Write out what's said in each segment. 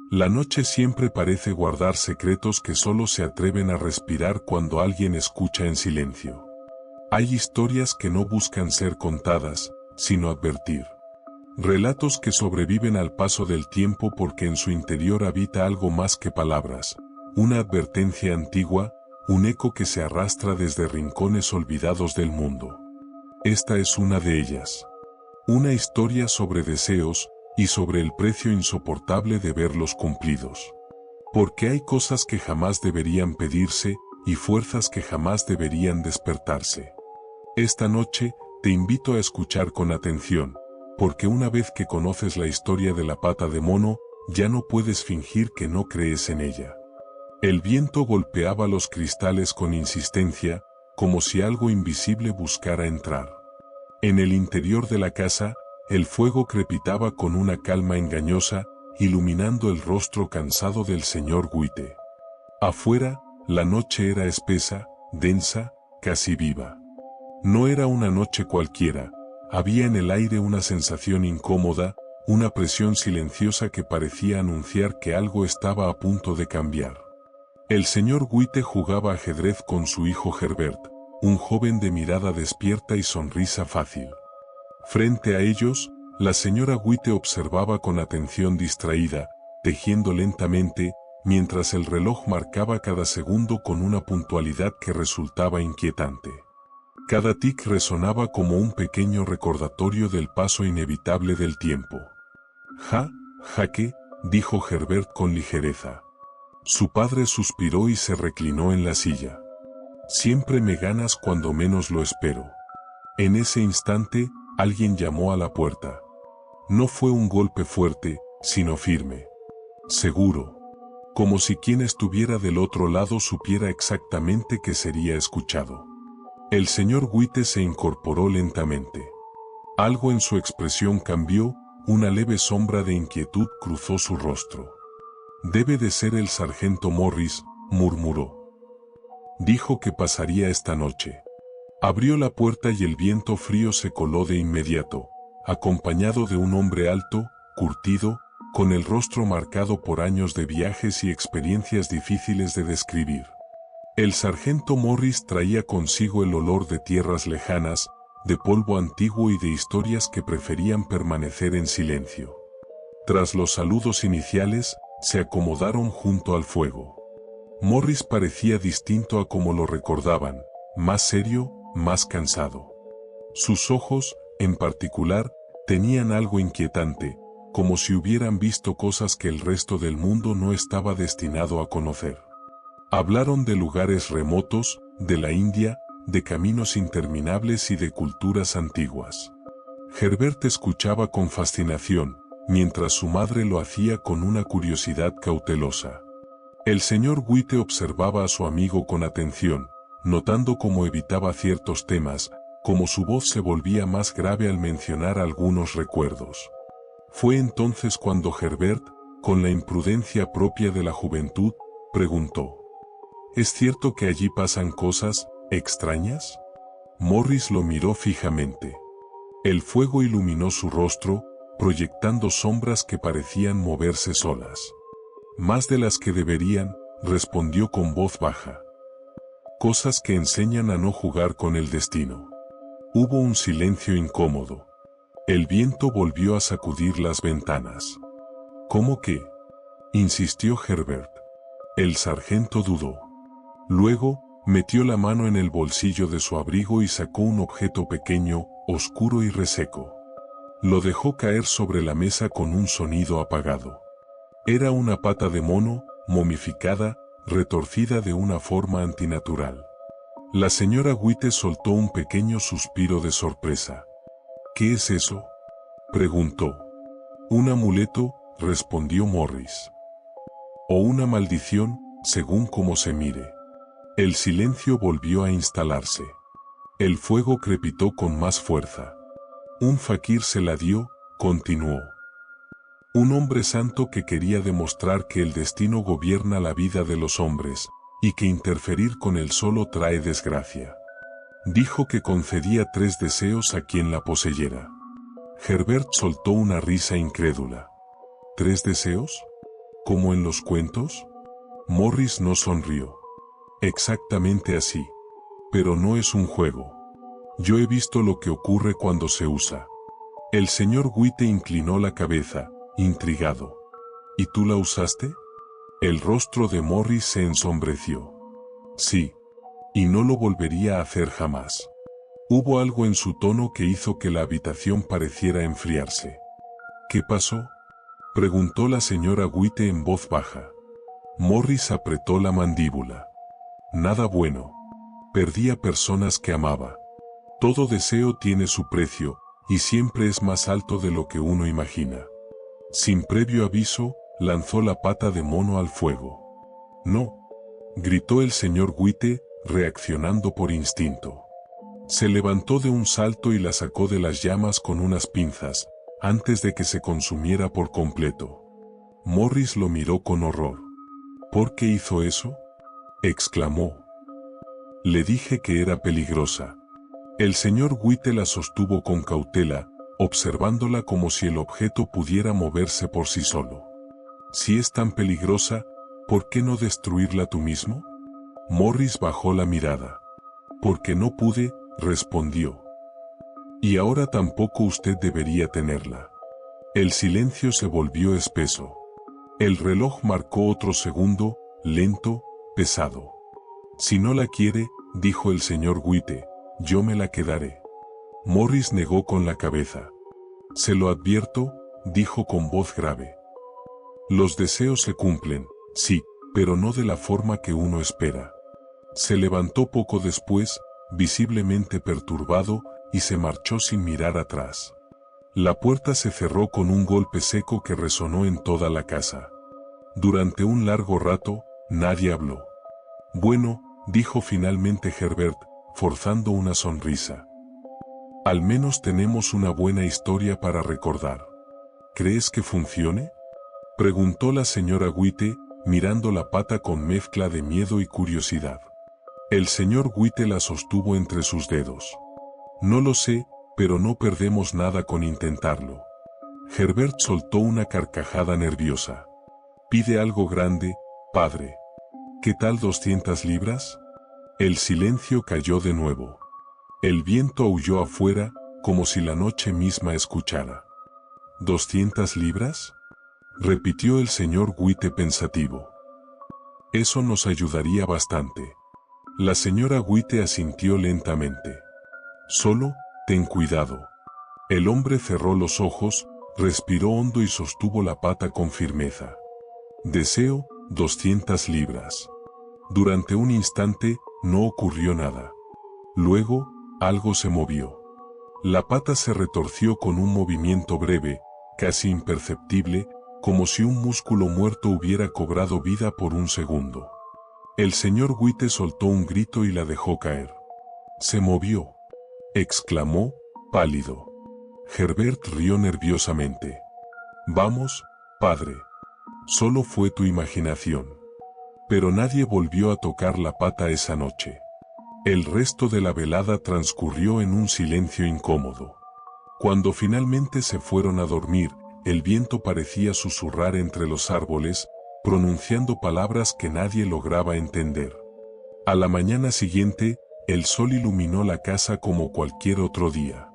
La noche siempre parece guardar secretos que solo se atreven a respirar cuando alguien escucha en silencio. Hay historias que no buscan ser contadas, sino advertir. Relatos que sobreviven al paso del tiempo porque en su interior habita algo más que palabras, una advertencia antigua, un eco que se arrastra desde rincones olvidados del mundo. Esta es una de ellas. Una historia sobre deseos, y sobre el precio insoportable de verlos cumplidos. Porque hay cosas que jamás deberían pedirse, y fuerzas que jamás deberían despertarse. Esta noche, te invito a escuchar con atención, porque una vez que conoces la historia de la pata de mono, ya no puedes fingir que no crees en ella. El viento golpeaba los cristales con insistencia, como si algo invisible buscara entrar. En el interior de la casa, el fuego crepitaba con una calma engañosa, iluminando el rostro cansado del señor Guite. Afuera, la noche era espesa, densa, casi viva. No era una noche cualquiera, había en el aire una sensación incómoda, una presión silenciosa que parecía anunciar que algo estaba a punto de cambiar. El señor Guite jugaba ajedrez con su hijo Herbert, un joven de mirada despierta y sonrisa fácil. Frente a ellos, la señora Guite observaba con atención distraída, tejiendo lentamente, mientras el reloj marcaba cada segundo con una puntualidad que resultaba inquietante. Cada tic resonaba como un pequeño recordatorio del paso inevitable del tiempo. Jaque, dijo Herbert con ligereza. Su padre suspiró y se reclinó en la silla. Siempre me ganas cuando menos lo espero. En ese instante, alguien llamó a la puerta. No fue un golpe fuerte, sino firme. Seguro. Como si quien estuviera del otro lado supiera exactamente que sería escuchado. El señor Guite se incorporó lentamente. Algo en su expresión cambió, una leve sombra de inquietud cruzó su rostro. Debe de ser el sargento Morris, murmuró. Dijo que pasaría esta noche. Abrió la puerta y el viento frío se coló de inmediato, acompañado de un hombre alto, curtido, con el rostro marcado por años de viajes y experiencias difíciles de describir. El sargento Morris traía consigo el olor de tierras lejanas, de polvo antiguo y de historias que preferían permanecer en silencio. Tras los saludos iniciales, se acomodaron junto al fuego. Morris parecía distinto a como lo recordaban, más serio, más cansado. Sus ojos, en particular, tenían algo inquietante, como si hubieran visto cosas que el resto del mundo no estaba destinado a conocer. Hablaron de lugares remotos, de la India, de caminos interminables y de culturas antiguas. Herbert escuchaba con fascinación, mientras su madre lo hacía con una curiosidad cautelosa. El señor Guite observaba a su amigo con atención, notando cómo evitaba ciertos temas, cómo su voz se volvía más grave al mencionar algunos recuerdos. Fue entonces cuando Herbert, con la imprudencia propia de la juventud, preguntó: ¿Es cierto que allí pasan cosas extrañas? Morris lo miró fijamente. El fuego iluminó su rostro, proyectando sombras que parecían moverse solas. Más de las que deberían, respondió con voz baja. Cosas que enseñan a no jugar con el destino. Hubo un silencio incómodo. El viento volvió a sacudir las ventanas. ¿Cómo qué?, insistió Herbert. El sargento dudó. Luego, metió la mano en el bolsillo de su abrigo y sacó un objeto pequeño, oscuro y reseco. Lo dejó caer sobre la mesa con un sonido apagado. Era una pata de mono, momificada, retorcida de una forma antinatural. La señora Guite soltó un pequeño suspiro de sorpresa. ¿Qué es eso?, preguntó. Un amuleto, respondió Morris. O una maldición, según cómo se mire. El silencio volvió a instalarse. El fuego crepitó con más fuerza. Un faquir se la dio, continuó. Un hombre santo que quería demostrar que el destino gobierna la vida de los hombres, y que interferir con él solo trae desgracia. Dijo que concedía 3 deseos a quien la poseyera. Herbert soltó una risa incrédula. ¿3 deseos? ¿Como en los cuentos? Morris no sonrió. Exactamente así. Pero no es un juego. Yo he visto lo que ocurre cuando se usa. El señor White inclinó la cabeza, intrigado. ¿Y tú la usaste? El rostro de Morris se ensombreció. Sí. Y no lo volvería a hacer jamás. Hubo algo en su tono que hizo que la habitación pareciera enfriarse. ¿Qué pasó?, preguntó la señora White en voz baja. Morris apretó la mandíbula. Nada bueno. Perdí a personas que amaba. Todo deseo tiene su precio, y siempre es más alto de lo que uno imagina. Sin previo aviso, lanzó la pata de mono al fuego. No, gritó el señor White, reaccionando por instinto. Se levantó de un salto y la sacó de las llamas con unas pinzas, antes de que se consumiera por completo. Morris lo miró con horror. ¿Por qué hizo eso?, exclamó. Le dije que era peligrosa. El señor White la sostuvo con cautela, observándola como si el objeto pudiera moverse por sí solo. Si es tan peligrosa, ¿por qué no destruirla tú mismo? Morris bajó la mirada. Porque no pude, respondió. Y ahora tampoco usted debería tenerla. El silencio se volvió espeso. El reloj marcó otro segundo, lento, pesado. Si no la quiere, dijo el señor White, yo me la quedaré. Morris negó con la cabeza. Se lo advierto, dijo con voz grave. Los deseos se cumplen, sí, pero no de la forma que uno espera. Se levantó poco después, visiblemente perturbado, y se marchó sin mirar atrás. La puerta se cerró con un golpe seco que resonó en toda la casa. Durante un largo rato, nadie habló. Bueno, dijo finalmente Herbert, forzando una sonrisa. Al menos tenemos una buena historia para recordar. ¿Crees que funcione?, preguntó la señora White, mirando la pata con mezcla de miedo y curiosidad. El señor White la sostuvo entre sus dedos. No lo sé, pero no perdemos nada con intentarlo. Herbert soltó una carcajada nerviosa. Pide algo grande, padre. ¿Qué tal 200 libras? El silencio cayó de nuevo. El viento aulló afuera, como si la noche misma escuchara. ¿200 libras? Repitió el señor White pensativo. Eso nos ayudaría bastante. La señora White asintió lentamente. Solo, ten cuidado. El hombre cerró los ojos, respiró hondo y sostuvo la pata con firmeza. Deseo, 200 libras. Durante un instante, no ocurrió nada. Luego, algo se movió. La pata se retorció con un movimiento breve, casi imperceptible, como si un músculo muerto hubiera cobrado vida por un segundo. El señor White soltó un grito y la dejó caer. Se movió, exclamó, pálido. Herbert rió nerviosamente. Vamos, padre. Solo fue tu imaginación. Pero nadie volvió a tocar la pata esa noche. El resto de la velada transcurrió en un silencio incómodo. Cuando finalmente se fueron a dormir, el viento parecía susurrar entre los árboles, pronunciando palabras que nadie lograba entender. A la mañana siguiente, el sol iluminó la casa como cualquier otro día.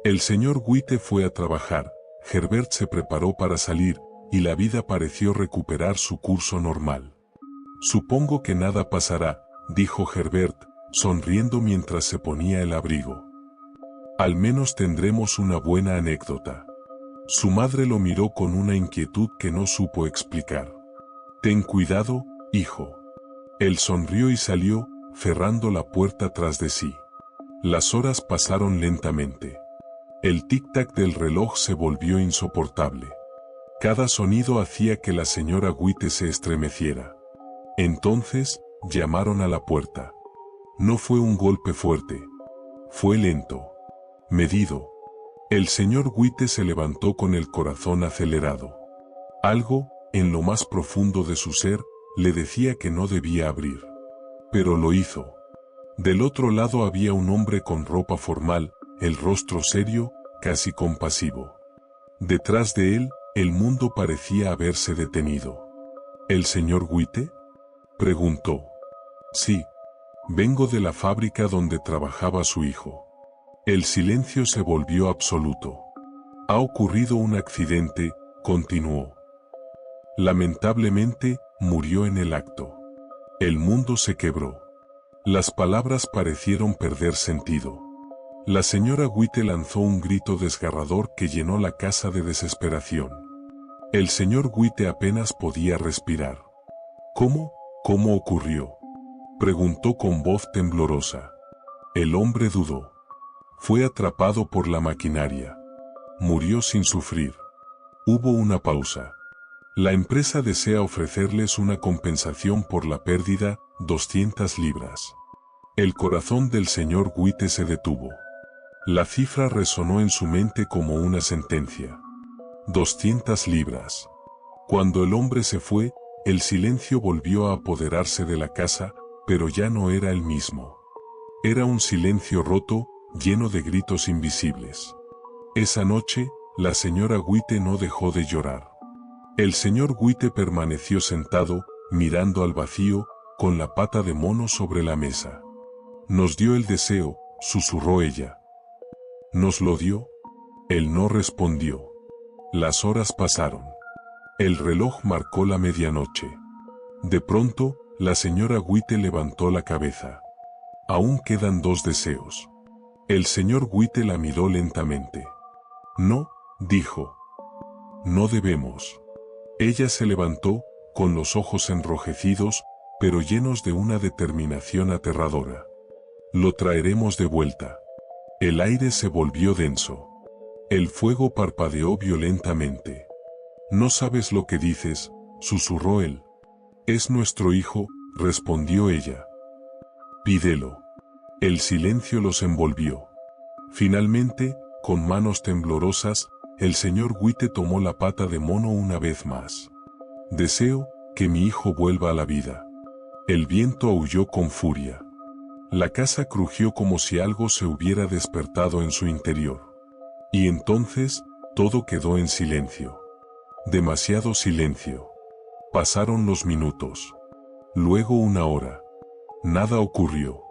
El señor White fue a trabajar, Herbert se preparó para salir, y la vida pareció recuperar su curso normal. Supongo que nada pasará, dijo Herbert, sonriendo mientras se ponía el abrigo. Al menos tendremos una buena anécdota. Su madre lo miró con una inquietud que no supo explicar. Ten cuidado, hijo. Él sonrió y salió, cerrando la puerta tras de sí. Las horas pasaron lentamente. El tic-tac del reloj se volvió insoportable. Cada sonido hacía que la señora White se estremeciera. Entonces, llamaron a la puerta. No fue un golpe fuerte. Fue lento. Medido. El señor White se levantó con el corazón acelerado. Algo, en lo más profundo de su ser, le decía que no debía abrir. Pero lo hizo. Del otro lado había un hombre con ropa formal, el rostro serio, casi compasivo. Detrás de él, el mundo parecía haberse detenido. ¿El señor Witte?, preguntó. Sí. Vengo de la fábrica donde trabajaba su hijo. El silencio se volvió absoluto. Ha ocurrido un accidente, continuó. Lamentablemente, murió en el acto. El mundo se quebró. Las palabras parecieron perder sentido. La señora Witte lanzó un grito desgarrador que llenó la casa de desesperación. El señor Witte apenas podía respirar. ¿Cómo? ¿Cómo ocurrió?, preguntó con voz temblorosa. El hombre dudó. Fue atrapado por la maquinaria. Murió sin sufrir. Hubo una pausa. La empresa desea ofrecerles una compensación por la pérdida, 200 libras. El corazón del señor Witte se detuvo. La cifra resonó en su mente como una sentencia. 200 libras. Cuando el hombre se fue, el silencio volvió a apoderarse de la casa, pero ya no era el mismo. Era un silencio roto, lleno de gritos invisibles. Esa noche, la señora Witte no dejó de llorar. El señor Witte permaneció sentado, mirando al vacío, con la pata de mono sobre la mesa. Nos dio el deseo, susurró ella. ¿Nos lo dio? Él no respondió. Las horas pasaron. El reloj marcó la medianoche. De pronto, la señora Witte levantó la cabeza. Aún quedan 2 deseos. El señor Witte la miró lentamente. No, dijo. No debemos. Ella se levantó, con los ojos enrojecidos, pero llenos de una determinación aterradora. Lo traeremos de vuelta. El aire se volvió denso. El fuego parpadeó violentamente. No sabes lo que dices, susurró él. Es nuestro hijo, respondió ella. Pídelo. El silencio los envolvió. Finalmente, con manos temblorosas, el señor Witte tomó la pata de mono una vez más. Deseo que mi hijo vuelva a la vida. El viento aulló con furia. La casa crujió como si algo se hubiera despertado en su interior. Y entonces, todo quedó en silencio. Demasiado silencio. Pasaron los minutos. Luego 1 hora. Nada ocurrió.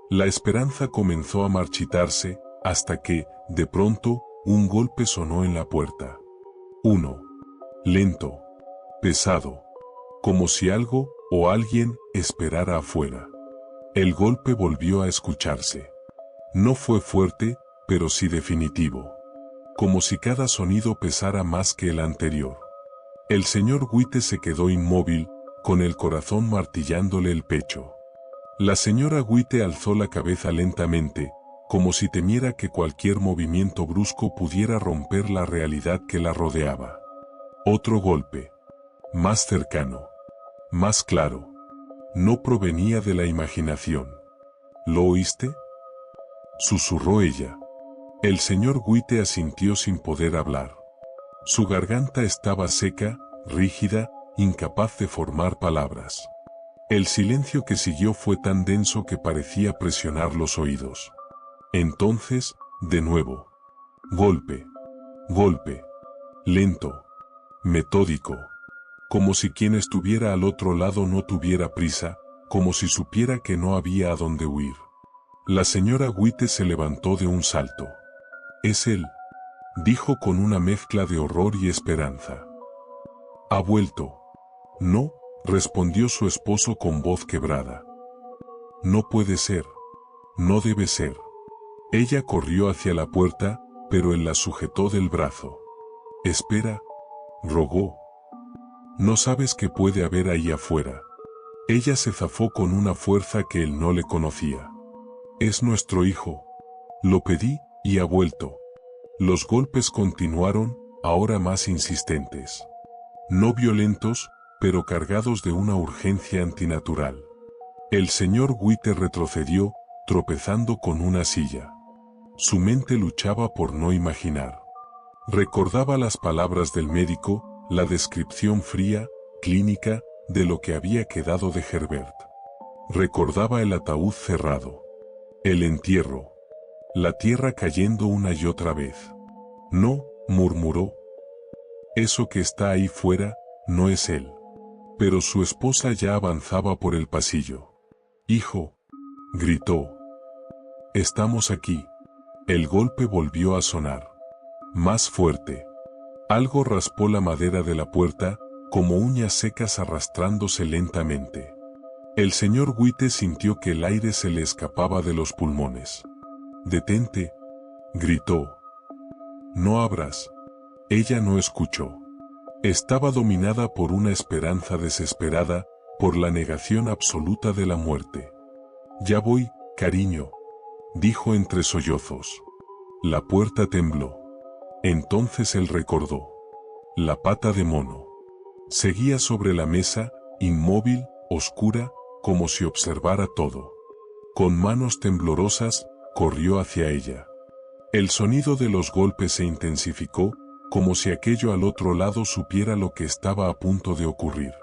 La esperanza comenzó a marchitarse, hasta que, de pronto, un golpe sonó en la puerta. Uno. Lento. Pesado. Como si algo, o alguien, esperara afuera. El golpe volvió a escucharse. No fue fuerte, pero sí definitivo. Como si cada sonido pesara más que el anterior. El señor Witte se quedó inmóvil, con el corazón martillándole el pecho. La señora Witte alzó la cabeza lentamente, como si temiera que cualquier movimiento brusco pudiera romper la realidad que la rodeaba. Otro golpe. Más cercano. Más claro. No provenía de la imaginación. ¿Lo oíste?, susurró ella. El señor Witte asintió sin poder hablar. Su garganta estaba seca, rígida, incapaz de formar palabras. El silencio que siguió fue tan denso que parecía presionar los oídos. Entonces, de nuevo. Golpe. Golpe. Lento. Metódico. Como si quien estuviera al otro lado no tuviera prisa, como si supiera que no había a dónde huir. La señora Witte se levantó de un salto. «Es él», dijo con una mezcla de horror y esperanza. «¿Ha vuelto?» «No», respondió su esposo con voz quebrada. «No puede ser. No debe ser». Ella corrió hacia la puerta, pero él la sujetó del brazo. «Espera», rogó. «No sabes qué puede haber ahí afuera». Ella se zafó con una fuerza que él no le conocía. «Es nuestro hijo. Lo pedí, y ha vuelto». Los golpes continuaron, ahora más insistentes. No violentos, pero cargados de una urgencia antinatural. El señor Witte retrocedió, tropezando con una silla. Su mente luchaba por no imaginar. Recordaba las palabras del médico, la descripción fría, clínica, de lo que había quedado de Herbert. Recordaba el ataúd cerrado. El entierro. La tierra cayendo una y otra vez. «No», murmuró. «Eso que está ahí fuera, no es él». Pero su esposa ya avanzaba por el pasillo. «Hijo», gritó. «Estamos aquí». El golpe volvió a sonar. Más fuerte. Algo raspó la madera de la puerta, como uñas secas arrastrándose lentamente. El señor White sintió que el aire se le escapaba de los pulmones. «Detente», gritó. «No abras». Ella no escuchó. Estaba dominada por una esperanza desesperada, por la negación absoluta de la muerte. «Ya voy, cariño», dijo entre sollozos. La puerta tembló. Entonces él recordó. La pata de mono. Seguía sobre la mesa, inmóvil, oscura, como si observara todo. Con manos temblorosas, corrió hacia ella. El sonido de los golpes se intensificó, como si aquello al otro lado supiera lo que estaba a punto de ocurrir.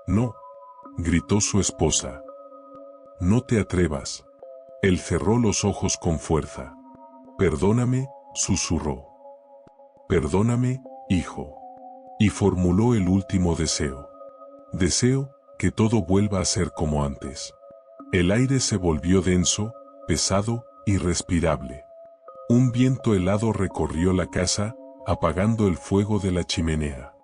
«No», gritó su esposa. «No te atrevas». Él cerró los ojos con fuerza. «Perdóname», susurró. «Perdóname, hijo». Y formuló el último deseo. «Deseo que todo vuelva a ser como antes». El aire se volvió denso, pesado, irrespirable. Un viento helado recorrió la casa, apagando el fuego de la chimenea.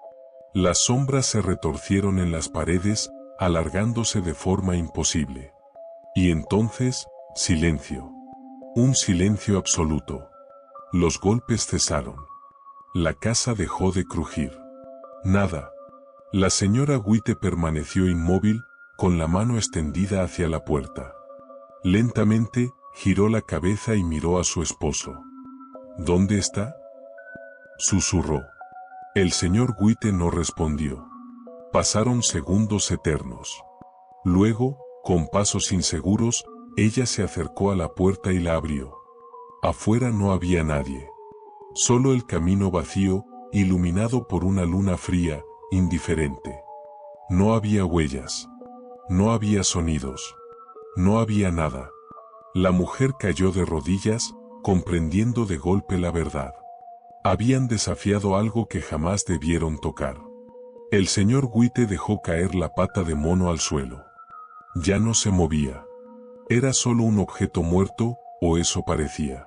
Las sombras se retorcieron en las paredes, alargándose de forma imposible. Y entonces, silencio. Un silencio absoluto. Los golpes cesaron. La casa dejó de crujir. Nada. La señora White permaneció inmóvil, con la mano extendida hacia la puerta. Lentamente, giró la cabeza y miró a su esposo. «¿Dónde está?», susurró. El señor White no respondió. Pasaron segundos eternos. Luego, con pasos inseguros, ella se acercó a la puerta y la abrió. Afuera no había nadie. Solo el camino vacío, iluminado por una luna fría, indiferente. No había huellas. No había sonidos. No había nada. La mujer cayó de rodillas, comprendiendo de golpe la verdad. Habían desafiado algo que jamás debieron tocar. El señor White dejó caer la pata de mono al suelo. Ya no se movía. Era solo un objeto muerto, o eso parecía.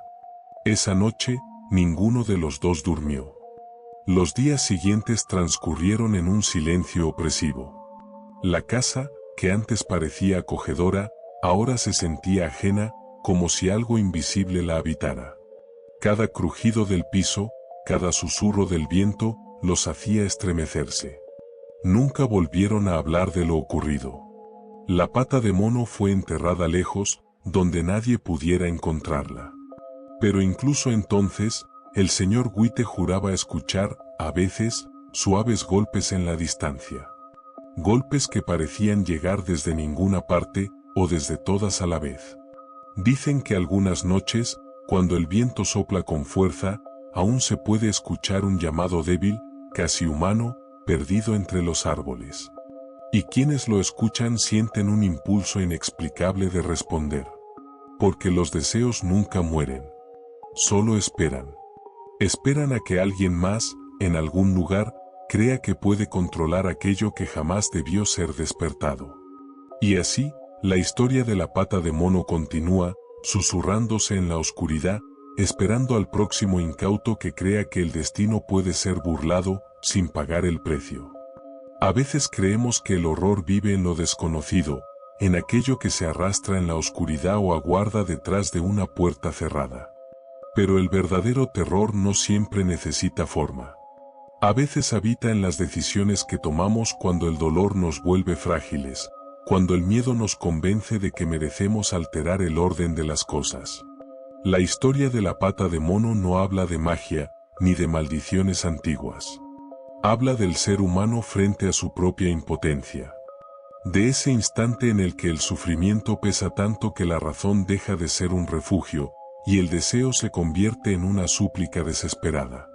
Esa noche, ninguno de los dos durmió. Los días siguientes transcurrieron en un silencio opresivo. La casa, que antes parecía acogedora, ahora se sentía ajena, como si algo invisible la habitara. Cada crujido del piso, cada susurro del viento, los hacía estremecerse. Nunca volvieron a hablar de lo ocurrido. La pata de mono fue enterrada lejos, donde nadie pudiera encontrarla. Pero incluso entonces, el señor White juraba escuchar, a veces, suaves golpes en la distancia. Golpes que parecían llegar desde ninguna parte, o desde todas a la vez. Dicen que algunas noches, cuando el viento sopla con fuerza, aún se puede escuchar un llamado débil, casi humano, perdido entre los árboles. Y quienes lo escuchan sienten un impulso inexplicable de responder. Porque los deseos nunca mueren. Solo esperan. Esperan a que alguien más, en algún lugar, crea que puede controlar aquello que jamás debió ser despertado. Y así, la historia de la pata de mono continúa, susurrándose en la oscuridad, esperando al próximo incauto que crea que el destino puede ser burlado, sin pagar el precio. A veces creemos que el horror vive en lo desconocido, en aquello que se arrastra en la oscuridad o aguarda detrás de una puerta cerrada. Pero el verdadero terror no siempre necesita forma. A veces habita en las decisiones que tomamos cuando el dolor nos vuelve frágiles, cuando el miedo nos convence de que merecemos alterar el orden de las cosas. La historia de la pata de mono no habla de magia, ni de maldiciones antiguas. Habla del ser humano frente a su propia impotencia. De ese instante en el que el sufrimiento pesa tanto que la razón deja de ser un refugio, y el deseo se convierte en una súplica desesperada.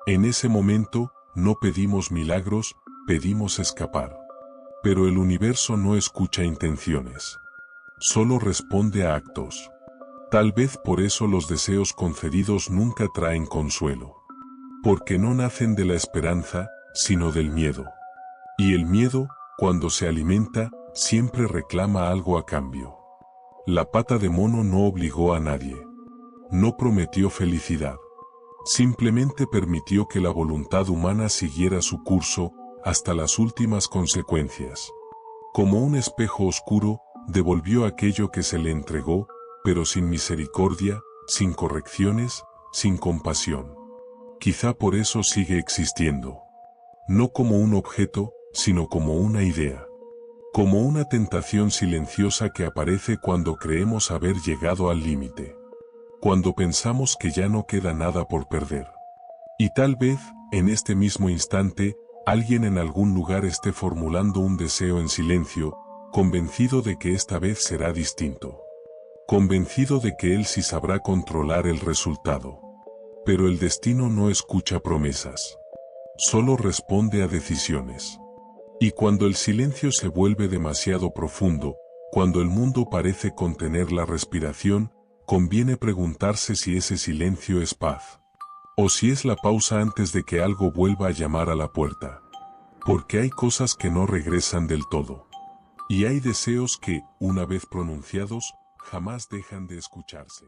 En ese momento, no pedimos milagros, pedimos escapar. Pero el universo no escucha intenciones. Solo responde a actos. Tal vez por eso los deseos concedidos nunca traen consuelo. Porque no nacen de la esperanza, sino del miedo. Y el miedo, Cuando se alimenta, siempre reclama algo a cambio. La pata de mono no obligó a nadie. No prometió felicidad. Simplemente permitió que la voluntad humana siguiera su curso hasta las últimas consecuencias. Como un espejo oscuro, devolvió aquello que se le entregó, pero sin misericordia, sin correcciones, sin compasión. Quizá por eso sigue existiendo. No como un objeto, sino como una idea. Como una tentación silenciosa que aparece cuando creemos haber llegado al límite. Cuando pensamos que ya no queda nada por perder. Y tal vez, en este mismo instante, alguien en algún lugar esté formulando un deseo en silencio, convencido de que esta vez será distinto. Convencido de que él sí sabrá controlar el resultado. Pero el destino no escucha promesas. Solo responde a decisiones. Y cuando el silencio se vuelve demasiado profundo, cuando el mundo parece contener la respiración, conviene preguntarse si ese silencio es paz. O si es la pausa antes de que algo vuelva a llamar a la puerta. Porque hay cosas que no regresan del todo. Y hay deseos que, una vez pronunciados, jamás dejan de escucharse.